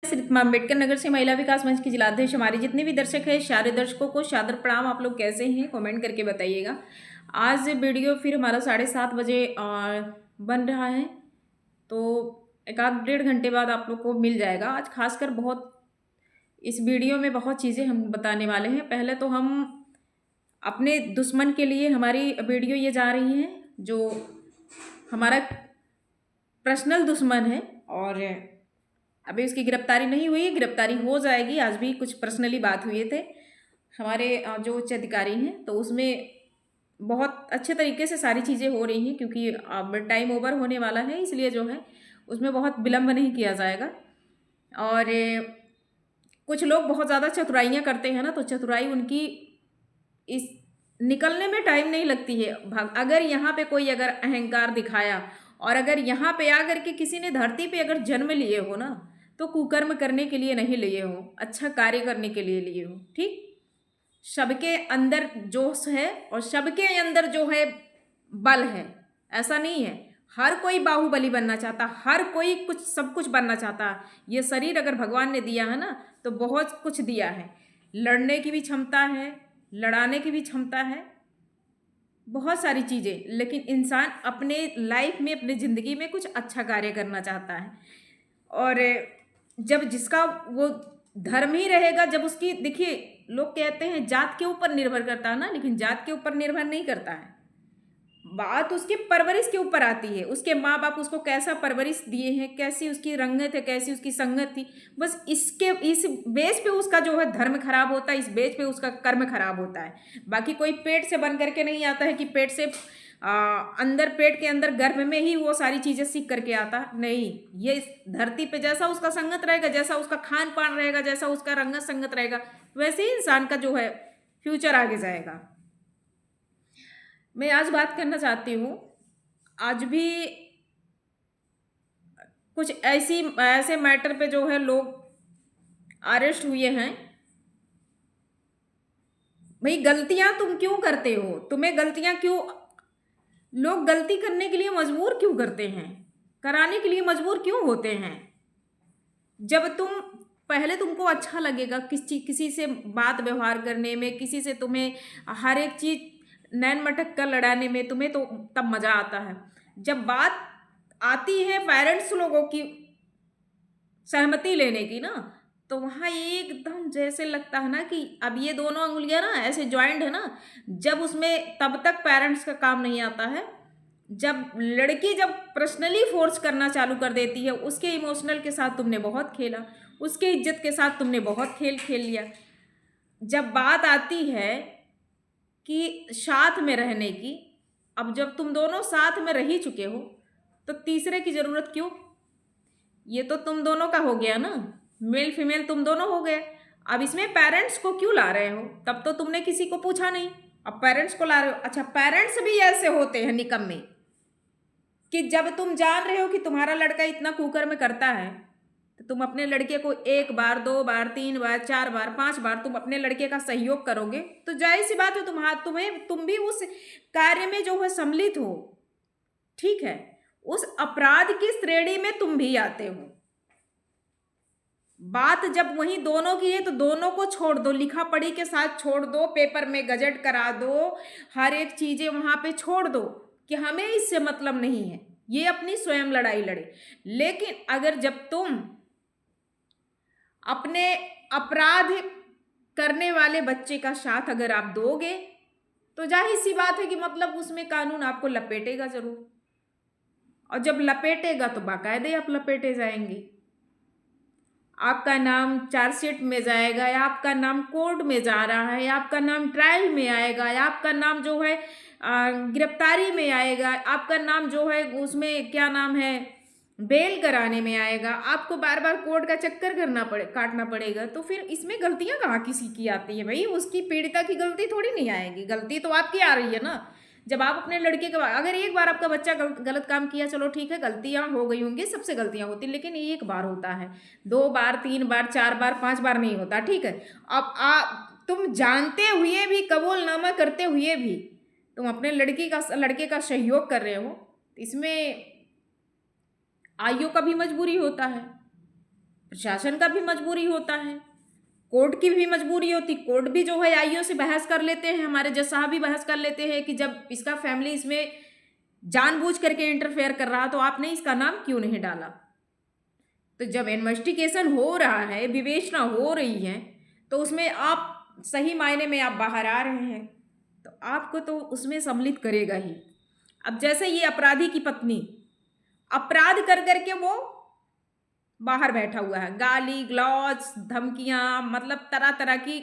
श्री अम्बेडकर नगर से महिला विकास मंच की जिलाध्यक्ष। हमारे जितने भी दर्शक हैं, सारे दर्शकों को सादर प्रणाम। आप लोग कैसे हैं, कमेंट करके बताइएगा। आज वीडियो फिर हमारा 7:30 बजे बन रहा है, तो एक आध डेढ़ घंटे बाद आप लोग को मिल जाएगा। आज खासकर बहुत इस वीडियो में बहुत चीज़ें हम बताने वाले हैं। पहले तो हम अपने दुश्मन के लिए हमारी वीडियो ये जा रही है, जो हमारा पर्सनल दुश्मन है और अभी उसकी गिरफ्तारी नहीं हुई है, गिरफ्तारी हो जाएगी। आज भी कुछ पर्सनली बात हुए थे हमारे जो उच्च अधिकारी हैं, तो उसमें बहुत अच्छे तरीके से सारी चीज़ें हो रही हैं, क्योंकि अब टाइम ओवर होने वाला है, इसलिए जो है उसमें बहुत विलम्ब नहीं किया जाएगा। और कुछ लोग बहुत ज़्यादा चतुराइयाँ करते हैं ना, तो चतुराई उनकी इस निकलने में टाइम नहीं लगती है। अगर यहाँ पे कोई अगर अहंकार दिखाया और अगर यहाँ पे आकर के किसी ने धरती पे अगर जन्म लिए हो ना, तो कुकर्म करने के लिए नहीं लिए हो, अच्छा कार्य करने के लिए लिए हो। ठीक, सबके अंदर जोश है और सबके अंदर जो है बल है, ऐसा नहीं है। हर कोई बाहुबली बनना चाहता, हर कोई कुछ सब कुछ बनना चाहता। ये शरीर अगर भगवान ने दिया है ना, तो बहुत कुछ दिया है। लड़ने की भी क्षमता है, लड़ाने की भी क्षमता है, बहुत सारी चीज़ें। लेकिन इंसान अपने लाइफ में, अपने ज़िंदगी में कुछ अच्छा कार्य करना चाहता है। और जब जिसका वो धर्म ही रहेगा, जब उसकी, देखिए लोग कहते हैं जात के ऊपर निर्भर करता है ना, लेकिन जात के ऊपर निर्भर नहीं करता है। बात उसके परवरिश के ऊपर आती है। उसके माँ बाप उसको कैसा परवरिश दिए हैं, कैसी उसकी रंगत है, कैसी उसकी संगत थी, बस इस बेस पे उसका जो है धर्म खराब होता है, इस बेस पे उसका कर्म खराब होता है। बाकी कोई पेट से बन करके नहीं आता है कि पेट से अंदर, पेट के अंदर गर्भ में ही वो सारी चीज़ें सीख करके आता नहीं। ये इस धरती पे जैसा उसका संगत रहेगा, जैसा उसका खान पान रहेगा, जैसा उसका रंगत संगत रहेगा, वैसे ही इंसान का जो है फ्यूचर आगे जाएगा। मैं आज बात करना चाहती हूँ, आज भी कुछ ऐसे मैटर पे जो है लोग अरेस्ट हुए हैं। भाई गलतियां तुम क्यों करते हो? तुम्हें गलतियां क्यों, लोग गलती करने के लिए मजबूर क्यों करते हैं, कराने के लिए मजबूर क्यों होते हैं? जब तुम पहले तुमको अच्छा लगेगा किसी से बात व्यवहार करने में, किसी से तुम्हें हर एक चीज नैन मटक कर लड़ाने में तुम्हें, तो तब मजा आता है। जब बात आती है पेरेंट्स लोगों की सहमति लेने की ना, तो वहाँ एकदम जैसे लगता है ना कि अब ये दोनों अंगुलियां ना ऐसे ज्वाइंट है ना, जब उसमें तब तक पेरेंट्स का काम नहीं आता है। जब लड़की जब पर्सनली फोर्स करना चालू कर देती है, उसके इमोशनल के साथ तुमने बहुत खेला, उसके इज्जत के साथ तुमने बहुत खेल खेल लिया। जब बात आती है कि साथ में रहने की, अब जब तुम दोनों साथ में रह ही चुके हो, तो तीसरे की जरूरत क्यों? ये तो तुम दोनों का हो गया ना, मेल फीमेल तुम दोनों हो गए। अब इसमें पेरेंट्स को क्यों ला रहे हो? तब तो तुमने किसी को पूछा नहीं, अब पेरेंट्स को ला रहे हो। अच्छा, पेरेंट्स भी ऐसे होते हैं निकम्मे कि जब तुम जान रहे हो कि तुम्हारा लड़का इतना कुकर्म करता है, तो तुम अपने लड़के को 1 बार 2 बार 3 बार 4 बार 5 बार तुम अपने लड़के का सहयोग करोगे, तो जाहिर सी बात है तुम भी उस कार्य में जो है सम्मिलित हो। ठीक है, उस अपराध की श्रेणी में तुम भी आते हो। बात जब वही दोनों की है, तो दोनों को छोड़ दो, लिखा पढ़ी के साथ छोड़ दो, पेपर में गजट करा दो, हर एक चीजें वहां पे छोड़ दो कि हमें इससे मतलब नहीं है, ये अपनी स्वयं लड़ाई लड़े। लेकिन अगर जब तुम अपने अपराध करने वाले बच्चे का साथ अगर आप दोगे, तो जाहिर सी बात है कि मतलब उसमें कानून आपको लपेटेगा जरूर, और जब लपेटेगा तो बाकायदे आप लपेटे जाएंगे। आपका नाम चार्जशीट में जाएगा, या आपका नाम कोर्ट में जा रहा है, या आपका नाम ट्रायल में आएगा, या आपका नाम जो है गिरफ्तारी में आएगा, आपका नाम जो है उसमें क्या नाम है बेल कराने में आएगा। आपको बार बार कोर्ट का चक्कर काटना पड़ेगा। तो फिर इसमें गलतियां कहाँ किसी की आती है? भाई उसकी पीड़िता की गलती थोड़ी नहीं आएगी, गलती तो आपकी आ रही है ना। जब आप अपने लड़के का, अगर एक बार आपका बच्चा गलत काम किया, चलो ठीक है, गलतियां हो गई होंगी, सबसे गलतियां होती, लेकिन एक बार होता है, 2 बार 3 बार 4 बार 5 बार नहीं होता। ठीक है, अब तुम जानते हुए भी, कबूलनामा करते हुए भी तुम अपने लड़के का सहयोग कर रहे हो, इसमें आइयों का भी मजबूरी होता है। प्रशासन का भी मजबूरी होता है, कोर्ट की भी मजबूरी होती। कोर्ट भी जो है आईओ से बहस कर लेते हैं, हमारे जज साहब भी बहस कर लेते हैं कि जब इसका फैमिली इसमें जानबूझ करके इंटरफेयर कर रहा तो आपने इसका नाम क्यों नहीं डाला। तो जब इन्वेस्टिगेशन हो रहा है, विवेचना हो रही है, तो उसमें आप सही मायने में आप बाहर आ रहे हैं तो आपको तो उसमें सम्मिलित करेगा ही। अब जैसे ये अपराधी की पत्नी अपराध कर करके वो बाहर बैठा हुआ है, गाली गलौज धमकियां, मतलब तरह तरह की,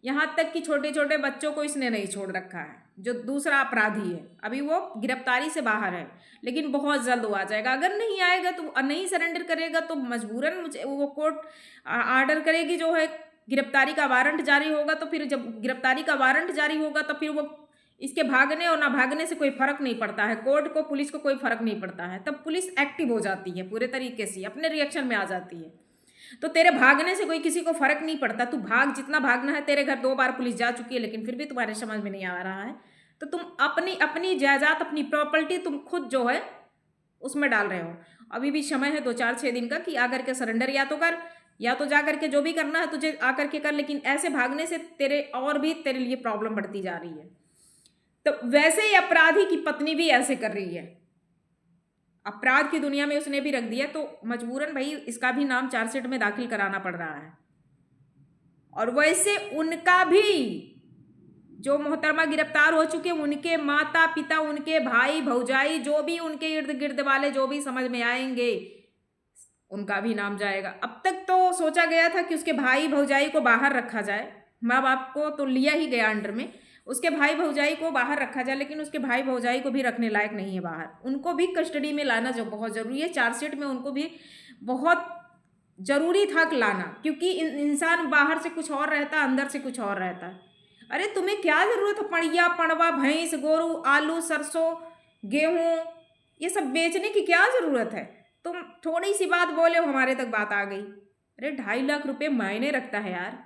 यहाँ तक कि छोटे छोटे बच्चों को इसने नहीं छोड़ रखा है। जो दूसरा अपराधी है अभी वो गिरफ्तारी से बाहर है, लेकिन बहुत जल्द वो आ जाएगा। अगर नहीं आएगा तो नहीं सरेंडर करेगा तो मजबूरन मुझे वो कोर्ट आर्डर करेगी, जो है गिरफ्तारी का वारंट जारी होगा। तो फिर जब गिरफ्तारी का वारंट जारी होगा तो फिर वो इसके भागने और ना भागने से कोई फर्क नहीं पड़ता है, कोर्ट को पुलिस को कोई फर्क नहीं पड़ता है। तब पुलिस एक्टिव हो जाती है, पूरे तरीके से अपने रिएक्शन में आ जाती है। तो तेरे भागने से कोई किसी को फर्क नहीं पड़ता, तू भाग जितना भागना है। तेरे घर 2 बार पुलिस जा चुकी है लेकिन फिर भी तुम्हारे समझ में नहीं आ रहा है, तो तुम अपनी अपनी जायदाद अपनी प्रॉपर्टी तुम खुद जो है उसमें डाल रहे हो। अभी भी समय है 2-4-6 दिन का कि आकर के सरेंडर या तो कर, या तो जा करके जो भी करना है तुझे आकर के कर, लेकिन ऐसे भागने से तेरे और भी तेरे लिए प्रॉब्लम बढ़ती जा रही है। तो वैसे ही अपराधी की पत्नी भी ऐसे कर रही है, अपराध की दुनिया में उसने भी रख दिया, तो मजबूरन भाई इसका भी नाम चार्जशीट में दाखिल कराना पड़ रहा है। और वैसे उनका भी जो मोहतरमा गिरफ्तार हो चुके उनके माता पिता, उनके भाई भौजाई, जो भी उनके इर्द गिर्द वाले जो भी समझ में आएंगे उनका भी नाम जाएगा। अब तक तो सोचा गया था कि उसके भाई भौजाई को बाहर रखा जाए, माँ बाप को तो लिया ही गया अंडर में, उसके भाई भौजाई को बाहर रखा जाए, लेकिन उसके भाई भौजाई को भी रखने लायक नहीं है बाहर, उनको भी कस्टडी में लाना जो बहुत ज़रूरी है। चार्जशीट में उनको भी बहुत ज़रूरी था लाना, क्योंकि इंसान बाहर से कुछ और रहता है, अंदर से कुछ और रहता है। अरे तुम्हें क्या ज़रूरत है पड़िया पड़वा भैंस गोरू आलू सरसों गेहूँ ये सब बेचने की क्या ज़रूरत है। तुम थोड़ी सी बात बोले हो हमारे तक बात आ गई। अरे 2.5 लाख रुपए मायने रखता है यार,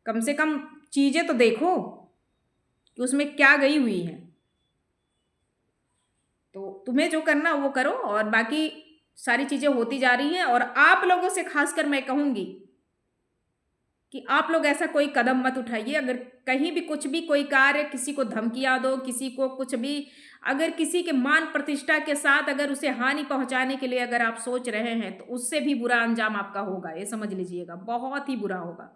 कम से कम चीज़ें तो देखो कि उसमें क्या गई हुई है। तो तुम्हें जो करना वो करो, और बाकी सारी चीज़ें होती जा रही हैं। और आप लोगों से खासकर मैं कहूँगी कि आप लोग ऐसा कोई कदम मत उठाइए। अगर कहीं भी कुछ भी कोई कार्य, किसी को धमकियाँ दो, किसी को कुछ भी, अगर किसी के मान प्रतिष्ठा के साथ अगर उसे हानि पहुंचाने के लिए अगर आप सोच रहे हैं तो उससे भी बुरा अंजाम आपका होगा, ये समझ लीजिएगा, बहुत ही बुरा होगा।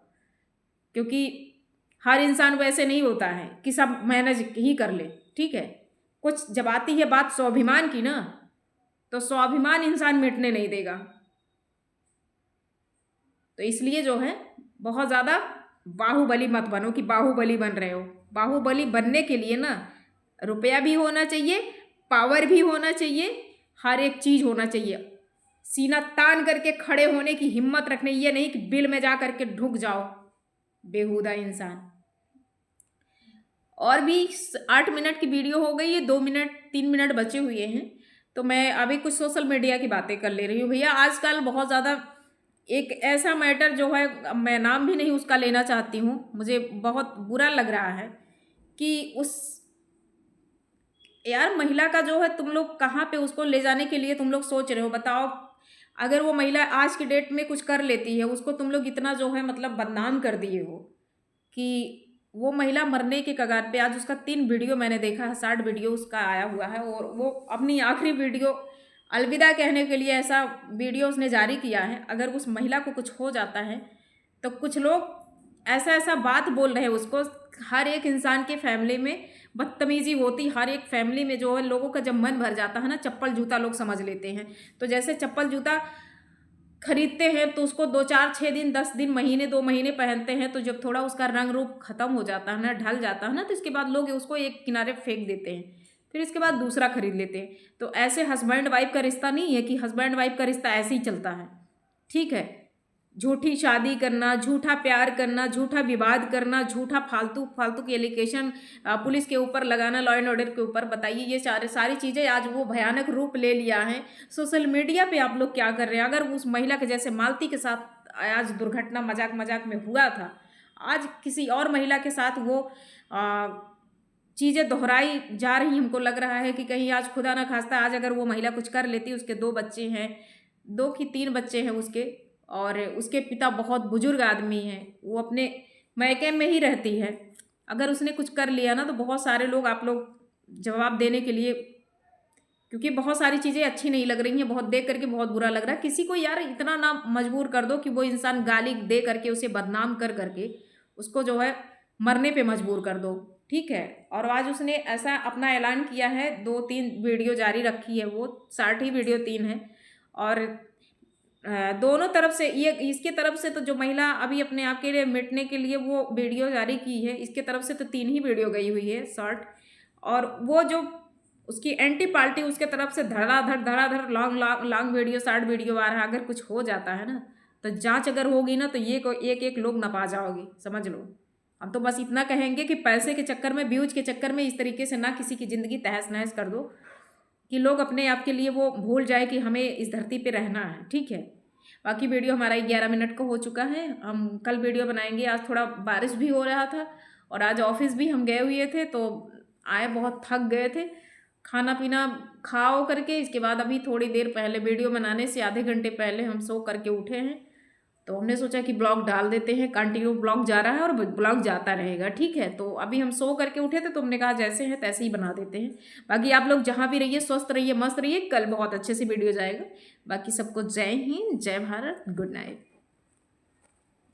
क्योंकि हर इंसान वैसे नहीं होता है कि सब मैनेज ही कर ले, ठीक है। कुछ जब आती है बात स्वाभिमान की ना, तो स्वाभिमान इंसान मिटने नहीं देगा। तो इसलिए जो है बहुत ज़्यादा बाहुबली मत बनो कि बाहुबली बन रहे हो। बाहुबली बनने के लिए ना रुपया भी होना चाहिए, पावर भी होना चाहिए, हर एक चीज़ होना चाहिए। सीना तान करके खड़े होने की हिम्मत रखने, ये नहीं कि बिल में जा करके ढुक जाओ बेहुदा इंसान। और भी 8 मिनट की वीडियो हो गई है, 2 मिनट 3 मिनट बचे हुए हैं, तो मैं अभी कुछ सोशल मीडिया की बातें कर ले रही हूँ। भैया आजकल बहुत ज़्यादा एक ऐसा मैटर जो है, मैं नाम भी नहीं उसका लेना चाहती हूँ, मुझे बहुत बुरा लग रहा है कि उस यार महिला का जो है तुम लोग कहाँ पे उसको ले जाने के लिए तुम लोग सोच रहे हो, बताओ। अगर वो महिला आज की डेट में कुछ कर लेती है, उसको तुम लोग इतना जो है मतलब बदनाम कर दिए हो कि वो महिला मरने के कगार पे। आज उसका 3 वीडियो मैंने देखा है, 60 वीडियो उसका आया हुआ है, और वो अपनी आखिरी वीडियो अलविदा कहने के लिए ऐसा वीडियो उसने जारी किया है। अगर उस महिला को कुछ हो जाता है तो कुछ लोग ऐसा ऐसा बात बोल रहे हैं उसको। हर एक इंसान के फैमिली में बदतमीजी होती, हर एक फैमिली में जो है लोगों का जब मन भर जाता है ना, चप्पल जूता लोग समझ लेते हैं। तो जैसे चप्पल जूता खरीदते हैं तो उसको 2-4-6 दिन 10 दिन महीने 2 महीने पहनते हैं, तो जब थोड़ा उसका रंग रूप खत्म हो जाता है ना, ढल जाता है ना, तो इसके बाद लोग उसको एक किनारे फेंक देते हैं, फिर इसके बाद दूसरा खरीद लेते हैं। तो ऐसे हस्बैंड वाइफ का रिश्ता नहीं है कि हस्बैंड वाइफ का रिश्ता ऐसे ही चलता है, ठीक है। झूठी शादी करना, झूठा प्यार करना, झूठा विवाद करना, झूठा फालतू फालतू की एलिगेशन पुलिस के ऊपर लगाना, लॉ एंड ऑर्डर के ऊपर, बताइए ये सारी चीज़ें आज वो भयानक रूप ले लिया है। सोशल मीडिया पे आप लोग क्या कर रहे हैं। अगर उस महिला के जैसे मालती के साथ आज दुर्घटना मजाक मजाक में हुआ था, आज किसी और महिला के साथ वो चीज़ें दोहराई जा रही। हमको लग रहा है कि कहीं आज खुदा ना खास्ता आज अगर वो महिला कुछ कर लेती, उसके 2 बच्चे हैं, 2 की 3 बच्चे हैं उसके, और उसके पिता बहुत बुजुर्ग आदमी हैं। वो अपने मैके में ही रहती है। अगर उसने कुछ कर लिया ना तो बहुत सारे लोग, आप लोग जवाब देने के लिए, क्योंकि बहुत सारी चीज़ें अच्छी नहीं लग रही हैं, बहुत देख करके बहुत बुरा लग रहा है। किसी को यार इतना ना मजबूर कर दो कि वो इंसान गाली दे करके, उसे बदनाम कर करके उसको जो है मरने पे मजबूर कर दो, ठीक है। और आज उसने ऐसा अपना ऐलान किया है, 2-3 वीडियो जारी रखी है, वो शॉर्ट ही वीडियो 3 है। और दोनों तरफ से, ये इसके तरफ से तो जो महिला अभी अपने आप के लिए मिटने के लिए वो वीडियो जारी की है, इसके तरफ से तो 3 ही वीडियो गई हुई है शॉर्ट। और वो जो उसकी एंटी पार्टी, उसके तरफ से धड़ाधड़ long long long video, short video आ रहा है। अगर कुछ हो जाता है ना तो जांच अगर होगी ना तो ये एक एक लोग नपा जाओगे, समझ लो। हम तो बस इतना कहेंगे कि पैसे के चक्कर में, व्यूज के चक्कर में इस तरीके से ना किसी की ज़िंदगी तहस नहस कर दो कि लोग अपने आप के लिए वो भूल जाए कि हमें इस धरती पे रहना है, ठीक है। बाकी वीडियो हमारा 11 मिनट का हो चुका है। हम कल वीडियो बनाएंगे। आज थोड़ा बारिश भी हो रहा था और आज ऑफिस भी हम गए हुए थे, तो आए बहुत थक गए थे। खाना पीना खाओ करके इसके बाद अभी थोड़ी देर पहले, वीडियो बनाने से आधे घंटे पहले हम सो करके उठे हैं। तो हमने सोचा कि ब्लॉग डाल देते हैं, कंटिन्यू ब्लॉग जा रहा है और ब्लॉग जाता रहेगा, ठीक है। तो अभी हम सो करके उठे थे तो हमने कहा जैसे हैं तैसे ही बना देते हैं। बाकी आप लोग जहाँ भी रहिए, स्वस्थ रहिए, मस्त रहिए। कल बहुत अच्छे से वीडियो जाएगा। बाकी सबको जय हिंद, जय भारत, गुड नाइट।